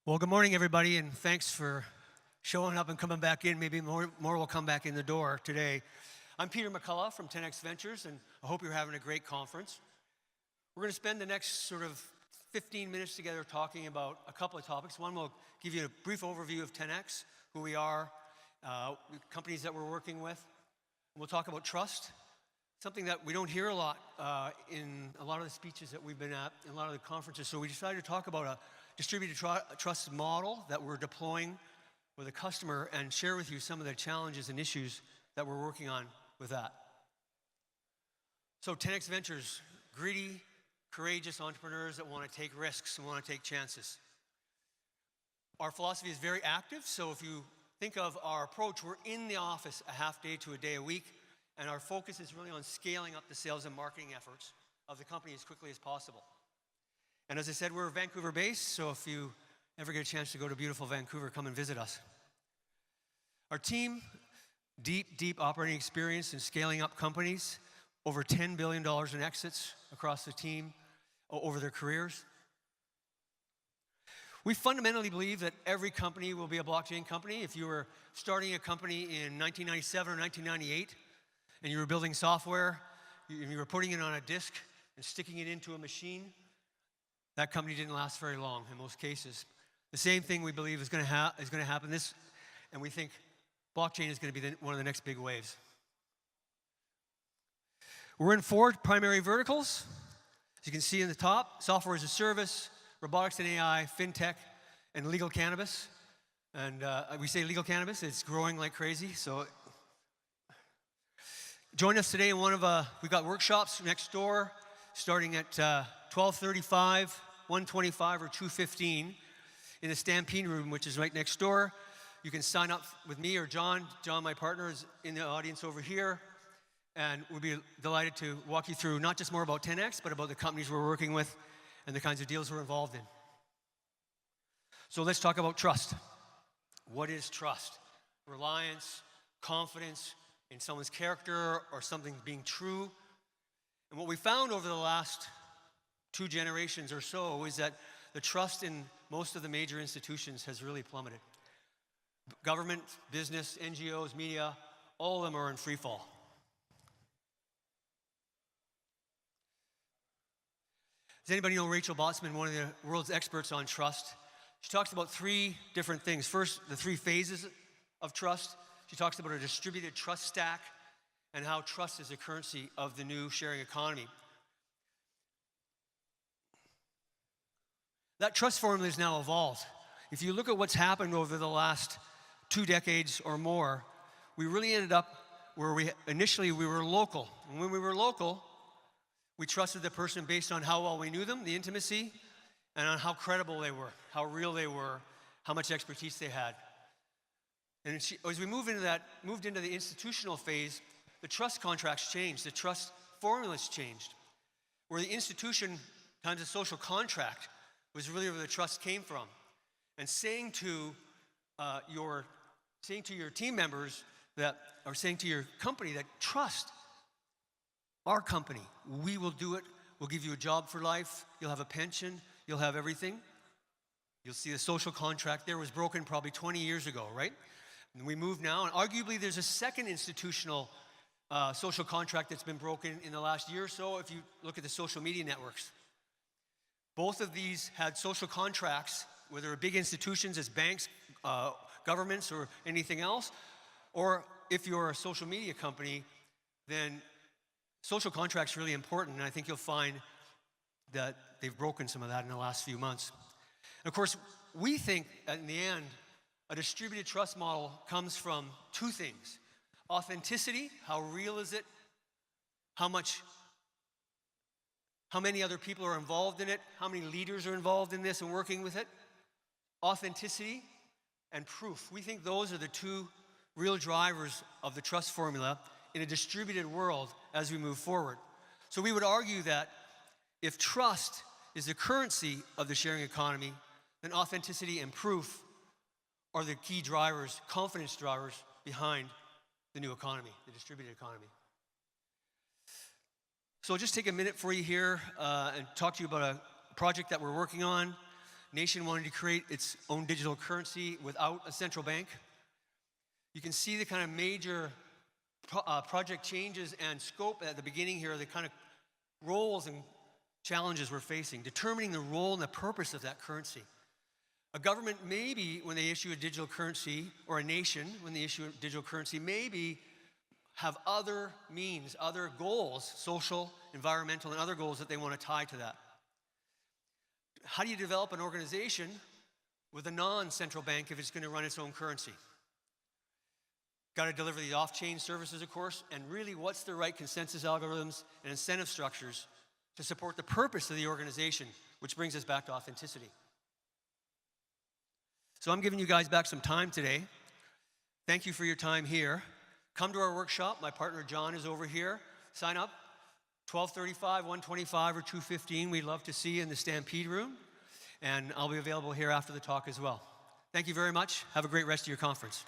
Well, good morning, everybody, and thanks for showing up and coming back in. Maybe more will come back in the door today. I'm Peter McCullagh from TenX Ventures, and I hope you're having a great conference. We're going to spend the next sort of 15 minutes together talking about a couple of topics. One, we'll give you a brief overview of TenX, who we are, companies that we're working with. We'll talk about trust, something that we don't hear a lot in a lot of the speeches that we've been at, in a lot of the conferences. So we decided to talk about a distributed trust model that we're deploying with a customer and share with you some of the challenges and issues that we're working on with that. So TenX Ventures, greedy, courageous entrepreneurs that want to take risks and want to take chances. Our philosophy is very active, so if you think of our approach, we're in the office a half day to a day a week, and our focus is really on scaling up the sales and marketing efforts of the company as quickly as possible. And as I said, we're Vancouver-based, so if you ever get a chance to go to beautiful Vancouver, come and visit us. Our team, deep operating experience in scaling up companies, over $10 billion in exits across the team over their careers. We fundamentally believe that every company will be a blockchain company. If you were starting a company in 1997 or 1998, and you were building software, you were putting it on a disk and sticking it into a machine, that company didn't last very long in most cases. The same thing we believe is going to happen. And we think blockchain is going to be one of the next big waves. We're in 4 primary verticals. As you can see in the top, software as a service, robotics and AI, fintech, and legal cannabis. And we say legal cannabis, it's growing like crazy. So join us today in we've got workshops next door starting at 12:35, 1:25, or 2:15 in the Stampede Room, which is right next door. You can sign up with me or John. John, my partner, is in the audience over here. And we'll be delighted to walk you through not just more about TenX, but about the companies we're working with and the kinds of deals we're involved in. So let's talk about trust. What is trust? Reliance, confidence in someone's character or something being true. And what we found over the last 2 generations or so is that the trust in most of the major institutions has really plummeted. Government, business, NGOs, media, all of them are in free fall. Does anybody know Rachel Botsman, one of the world's experts on trust? She talks about 3 different things. First, the 3 phases of trust. She talks about a distributed trust stack and how trust is a currency of the new sharing economy. That trust formula has now evolved. If you look at what's happened over the last 2 decades or more, we really ended up where initially we were local. And when we were local, we trusted the person based on how well we knew them, the intimacy, and on how credible they were, how real they were, how much expertise they had. And as we moved into the institutional phase, the trust contracts changed, the trust formulas changed, where the institution times a social contract was really where the trust came from. And saying to your team members or saying to your company that trust our company, we will do it, we'll give you a job for life, you'll have a pension, you'll have everything. You'll see the social contract there was broken probably 20 years ago, right? And we move now, and arguably there's a second institutional social contract that's been broken in the last year or so if you look at the social media networks. Both of these had social contracts, whether big institutions as banks, governments, or anything else, or if you're a social media company, then social contracts are really important, and I think you'll find that they've broken some of that in the last few months. And of course, we think that in the end, a distributed trust model comes from 2 things. Authenticity, how real is it? How many other people are involved in it? How many leaders are involved in this and working with it? Authenticity and proof. We think those are the 2 real drivers of the trust formula in a distributed world as we move forward. So we would argue that if trust is the currency of the sharing economy, then authenticity and proof are the key drivers, confidence drivers behind the new economy, the distributed economy. So I'll just take a minute for you here and talk to you about a project that we're working on. nation wanting to create its own digital currency without a central bank. You can see the kind of major project changes and scope at the beginning here, the kind of roles and challenges we're facing, determining the role and the purpose of that currency. A government maybe, when they issue a digital currency, or a nation, when they issue a digital currency, maybe have other means, other goals, social, environmental, and other goals that they want to tie to that. How do you develop an organization with a non-central bank if it's going to run its own currency? Got to deliver the off-chain services, of course, and really what's the right consensus algorithms and incentive structures to support the purpose of the organization, which brings us back to authenticity. So I'm giving you guys back some time today. Thank you for your time here. Come to our workshop. My partner John is over here. Sign up, 12:35, 1:25, or 2:15. We'd love to see you in the Stampede room. And I'll be available here after the talk as well. Thank you very much. Have a great rest of your conference.